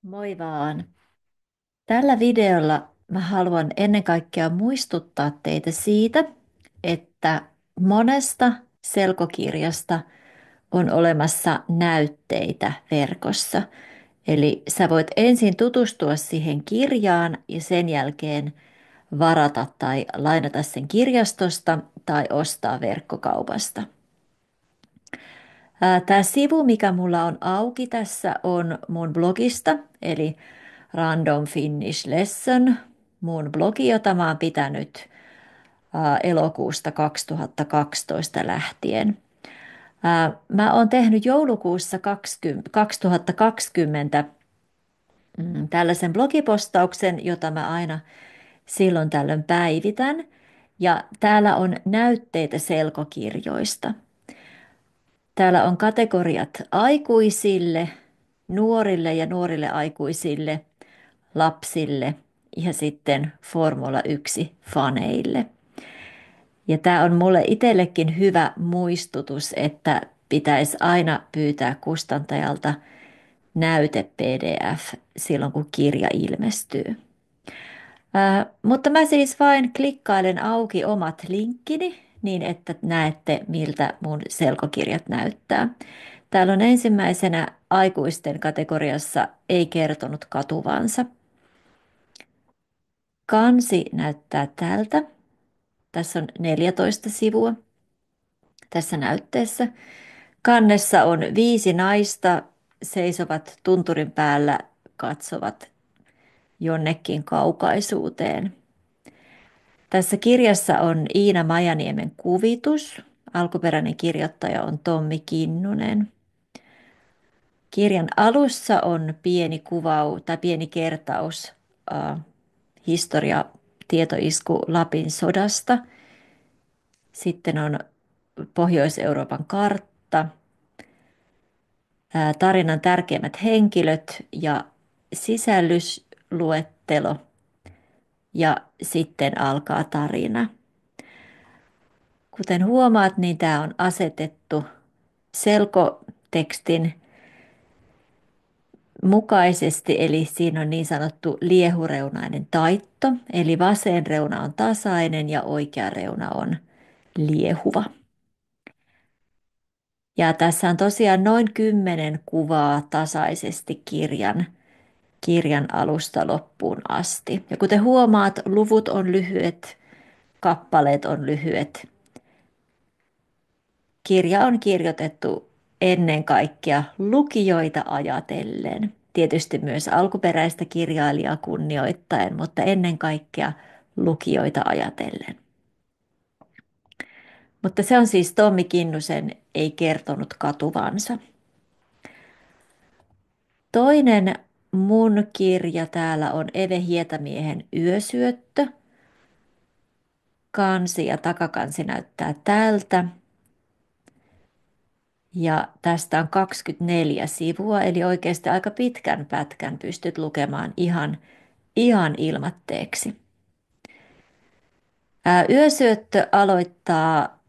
Moi vaan. Tällä videolla mä haluan ennen kaikkea muistuttaa teitä siitä, että monesta selkokirjasta on olemassa näytteitä verkossa. Eli sä voit ensin tutustua siihen kirjaan ja sen jälkeen varata tai lainata sen kirjastosta tai ostaa verkkokaupasta. Tämä sivu, mikä mulla on auki tässä, on mun blogista, eli Random Finnish Lesson, mun blogi, jota mä oon pitänyt elokuusta 2012 lähtien. Mä oon tehnyt joulukuussa 2020 tällaisen blogipostauksen, jota mä aina silloin tällöin päivitän. Ja täällä on näytteitä selkokirjoista. Täällä on kategoriat aikuisille, nuorille ja nuorille aikuisille, lapsille ja sitten Formula 1 faneille. Ja tämä on mulle itsellekin hyvä muistutus, että pitäisi aina pyytää kustantajalta näyte PDF silloin, kun kirja ilmestyy. Mutta mä siis vain klikkailen auki omat linkkini niin, että näette, miltä mun selkokirjat näyttää. Täällä on ensimmäisenä aikuisten kategoriassa ei kertonut katuvansa. Kansi näyttää tältä. Tässä on 14 sivua tässä näytteessä. Kannessa on 5 naista, seisovat tunturin päällä, katsovat jonnekin kaukaisuuteen. Tässä kirjassa on Iina Majaniemen kuvitus. Alkuperäinen kirjoittaja on Tommi Kinnunen. Kirjan alussa on pieni kertaus historia tietoisku Lapin sodasta. Sitten on Pohjois-Euroopan kartta, tarinan tärkeimmät henkilöt ja sisällysluettelo ja sitten alkaa tarina. Kuten huomaat, niin tämä on asetettu selkotekstin mukaisesti, eli siinä on niin sanottu liehureunainen taitto, eli vasen reuna on tasainen ja oikea reuna on liehuva. Ja tässä on tosiaan noin 10 kuvaa tasaisesti kirjan alusta loppuun asti. Ja kuten huomaat, luvut on lyhyet, kappaleet on lyhyet. Kirja on kirjoitettu ennen kaikkea lukijoita ajatellen. Tietysti myös alkuperäistä kirjailijaa kunnioittaen, mutta ennen kaikkea lukijoita ajatellen. Mutta se on siis Tommi Kinnusen Ei kertonut katuvansa. Toinen mun kirja täällä on Eve Hietamiehen Yösyöttö. Kansi ja takakansi näyttää tältä. Ja tästä on 24 sivua, eli oikeasti aika pitkän pätkän pystyt lukemaan ihan ilmatteeksi. Yösyöttö aloittaa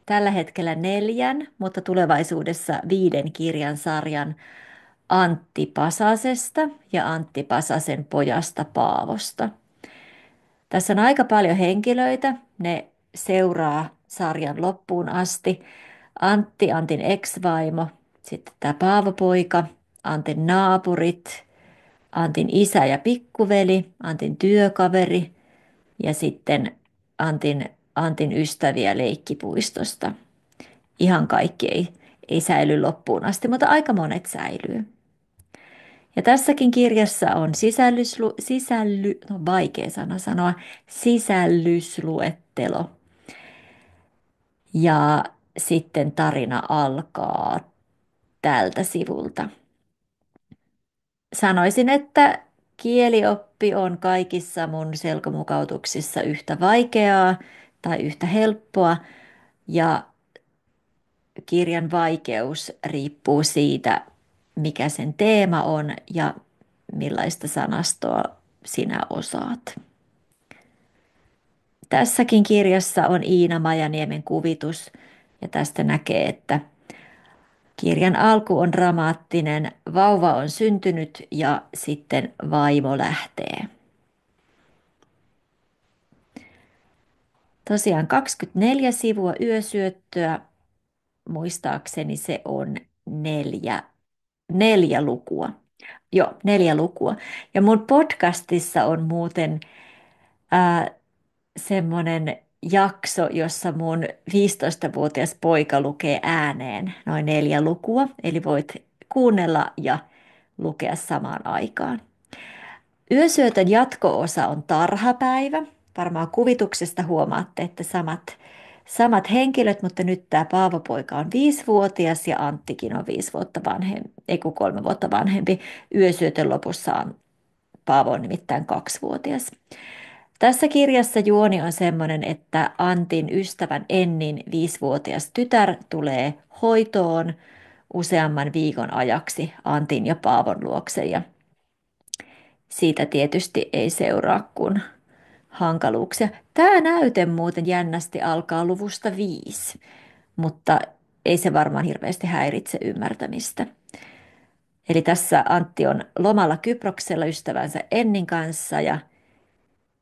tällä hetkellä 4, mutta tulevaisuudessa 5 kirjan sarjan Antti Pasasesta ja Antti Pasasen pojasta Paavosta. Tässä on aika paljon henkilöitä, ne seuraa sarjan loppuun asti. Antti, Antin ex-vaimo, sitten tämä Paavo-poika, Antin naapurit, Antin isä ja pikkuveli, Antin työkaveri ja sitten Antin ystäviä leikkipuistosta. Ihan kaikki ei säily loppuun asti, mutta aika monet säilyy. Ja tässäkin kirjassa on vaikea sana sanoa, sisällysluettelo. Ja sitten tarina alkaa tältä sivulta. Sanoisin, että kielioppi on kaikissa mun selkomukautuksissa yhtä vaikeaa tai yhtä helppoa ja kirjan vaikeus riippuu siitä, mikä sen teema on ja millaista sanastoa sinä osaat. Tässäkin kirjassa on Iina Majaniemen kuvitus ja tästä näkee, että Kirjan alku on dramaattinen. Vauva on syntynyt ja sitten vaimo lähtee. Tosiaan 24 sivua yösyöttöä. Muistaakseni se on neljä lukua. Joo, 4 lukua. Ja mun podcastissa on muuten ää, semmoinen jakso, jossa mun 15-vuotias poika lukee ääneen noin 4 lukua. Eli voit kuunnella ja lukea samaan aikaan. Yösyötön jatko-osa on tarhapäivä. Varmaan kuvituksesta huomaatte, että samat henkilöt, mutta nyt tämä Paavo-poika on 5-vuotias ja Anttikin on 5 vuotta vanhempi, ei kun 3 vuotta vanhempi. Yösyötön lopussa on Paavo on nimittäin 2-vuotias. Tässä kirjassa juoni on sellainen, että Antin ystävän Ennin 5-vuotias tytär tulee hoitoon useamman viikon ajaksi Antin ja Paavon luokse ja siitä tietysti ei seuraa kuin hankaluuksia. Tämä näyte muuten jännästi alkaa luvusta 5, mutta ei se varmaan hirveästi häiritse ymmärtämistä. Eli tässä Antti on lomalla Kyproksella ystävänsä Ennin kanssa ja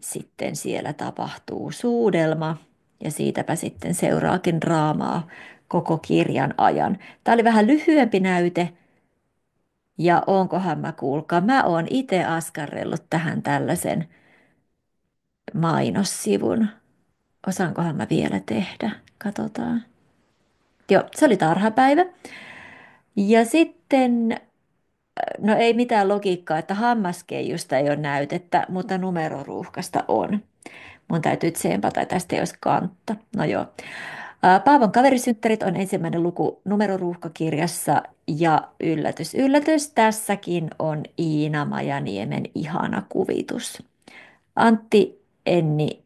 sitten siellä tapahtuu suudelma ja siitäpä sitten seuraakin draamaa koko kirjan ajan. Tämä oli vähän lyhyempi näyte ja onkohan kuulkaa, mä oon itse askarrellut tähän tällaisen mainossivun. Osaankohan mä vielä tehdä? Katsotaan. Joo, se oli tarhapäivä. Ja sitten, no ei mitään logiikkaa, että hammaskeijusta ei ole näytettä, mutta numeroruuhkasta on. Mun täytyy tsempata, tästä ei olisi kantta. No joo. Paavon kaverisynttärit on ensimmäinen luku numeroruuhkakirjassa ja yllätys, yllätys, tässäkin on Iina-Majaniemen ihana kuvitus. Antti, Enni,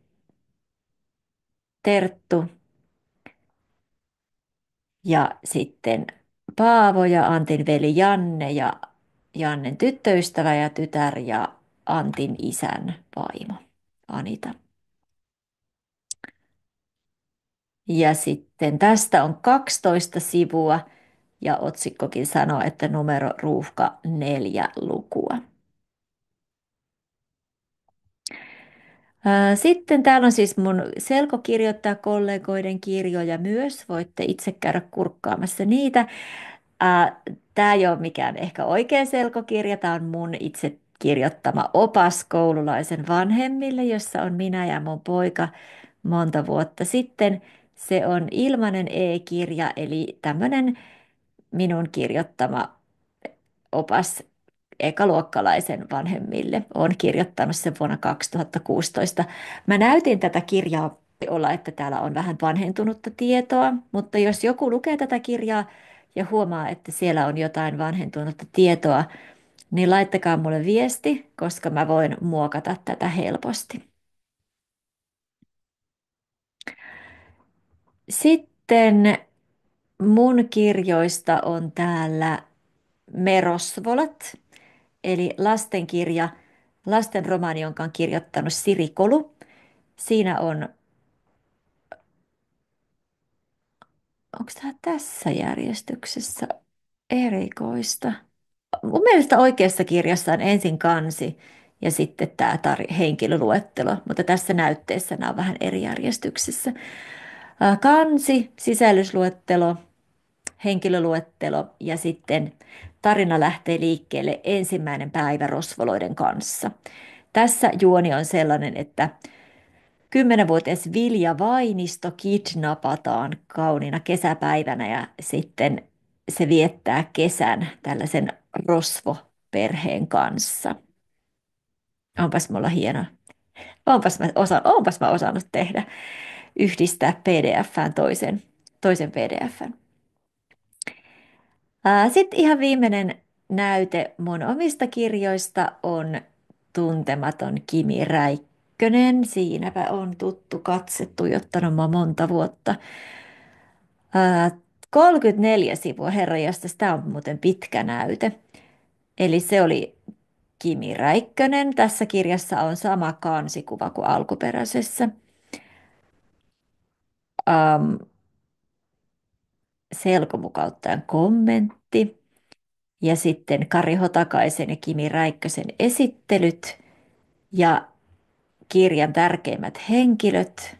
Terttu ja sitten Paavo ja Antin veli Janne ja Jannen tyttöystävä ja tytär ja Antin isän vaimo Anita. Ja sitten tästä on 12 sivua ja otsikkokin sanoo, että numero ruuhka 4 lukua. Sitten täällä on siis mun selkokirjoittajakollegoiden kirjoja myös. Voitte itse käydä kurkkaamassa niitä. Tämä ei ole mikään ehkä oikea selkokirja. Tämä on mun itse kirjoittama opas koululaisen vanhemmille, jossa on minä ja mun poika monta vuotta sitten. Se on ilmainen e-kirja, eli tämmöinen minun kirjoittama opas ekaluokkalaisen vanhemmille. Olen kirjoittanut sen vuonna 2016. Mä näytin tätä kirjaa olla, että täällä on vähän vanhentunutta tietoa, mutta jos joku lukee tätä kirjaa ja huomaa, että siellä on jotain vanhentunutta tietoa, niin laittakaa mulle viesti, koska mä voin muokata tätä helposti. Sitten mun kirjoista on täällä Merosvolat, eli lastenkirja, lastenromaani, jonka on kirjoittanut Siri Kolu. Siinä on, onko tämä tässä järjestyksessä erikoista? Mun mielestä oikeassa kirjassa on ensin kansi ja sitten tämä henkilöluettelo, mutta tässä näytteessä nämä on vähän eri järjestyksessä. Kansi, sisällysluettelo, henkilöluettelo ja sitten tarina lähtee liikkeelle ensimmäinen päivä rosvoloiden kanssa. Tässä juoni on sellainen, että 10-vuotias Vilja Vainisto kidnapataan kauniina kesäpäivänä ja sitten se viettää kesän tällaisen rosvoperheen kanssa. Onpas mulla hieno. Onpas mä osannut tehdä, yhdistää PDF:ään toisen PDF:n. Sitten ihan viimeinen näyte mun omista kirjoista on Tuntematon Kimi Räikkönen. Siinäpä on tuttu katse tuijottanut mua monta vuotta. 34 sivua, herranjestas, tämä on muuten pitkä näyte. Eli se oli Kimi Räikkönen. Tässä kirjassa on sama kansikuva kuin alkuperäisessä. selkomukauttajan kommentti ja sitten Kari Hotakaisen ja Kimi Räikkösen esittelyt ja kirjan tärkeimmät henkilöt,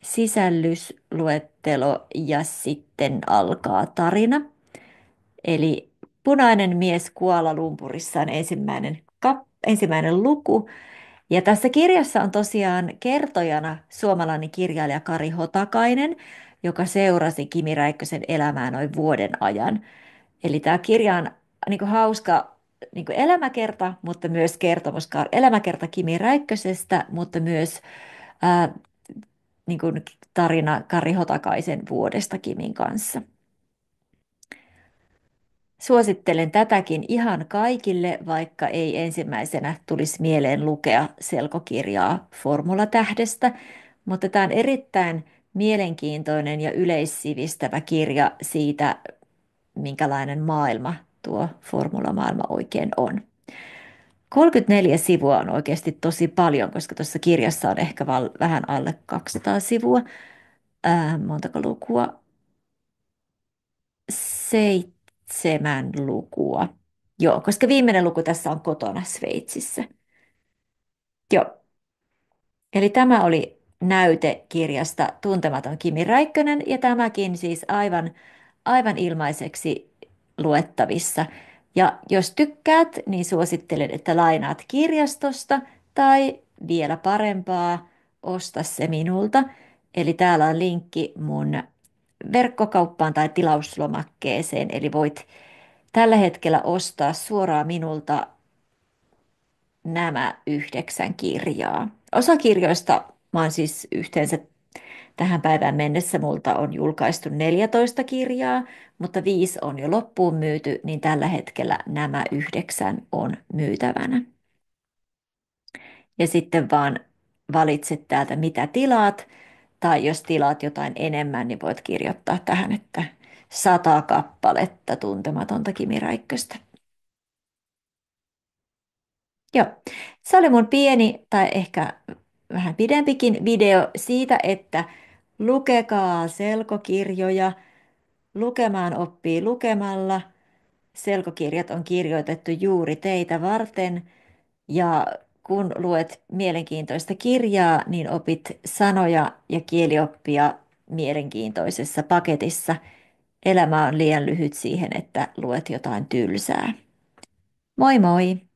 sisällysluettelo ja sitten alkaa tarina. Eli Punainen mies Kuala Lumpurissa on ensimmäinen luku. Ja tässä kirjassa on tosiaan kertojana suomalainen kirjailija Kari Hotakainen, joka seurasi Kimi Räikkösen elämää noin vuoden ajan. Eli tämä kirja on niin kuin hauska niin kuin elämäkerta, mutta myös elämäkerta Kimi Räikkösestä, mutta myös ää, niin kuin tarina Kari Hotakaisen vuodesta Kimin kanssa. Suosittelen tätäkin ihan kaikille, vaikka ei ensimmäisenä tulisi mieleen lukea selkokirjaa Formula-tähdestä, mutta tämä on erittäin mielenkiintoinen ja yleissivistävä kirja siitä, minkälainen maailma tuo formulamaailma oikein on. 34 sivua on oikeasti tosi paljon, koska tuossa kirjassa on ehkä vähän alle 200 sivua. Montako lukua? 7 lukua. Joo, koska viimeinen luku tässä on kotona Sveitsissä. Joo, eli tämä oli näytekirjasta Tuntematon Kimi Räikkönen ja tämäkin siis aivan ilmaiseksi luettavissa. Ja jos tykkäät, niin suosittelen, että lainaat kirjastosta tai vielä parempaa, osta se minulta. Eli täällä on linkki mun verkkokauppaan tai tilauslomakkeeseen, eli voit tällä hetkellä ostaa suoraan minulta nämä 9 kirjaa. Osa kirjoista mä oon siis yhteensä tähän päivään mennessä multa on julkaistu 14 kirjaa, mutta 5 on jo loppuun myyty, niin tällä hetkellä nämä 9 on myytävänä. Ja sitten vaan valitset täältä mitä tilaat, tai jos tilaat jotain enemmän, niin voit kirjoittaa tähän, että 100 kappaletta tuntematonta Kimi Räikköstä. Joo, se oli mun pieni tai ehkä vähän pidempikin video siitä, että lukekaa selkokirjoja, lukemaan oppii lukemalla. Selkokirjat on kirjoitettu juuri teitä varten ja kun luet mielenkiintoista kirjaa, niin opit sanoja ja kielioppia mielenkiintoisessa paketissa. Elämä on liian lyhyt siihen, että luet jotain tylsää. Moi moi!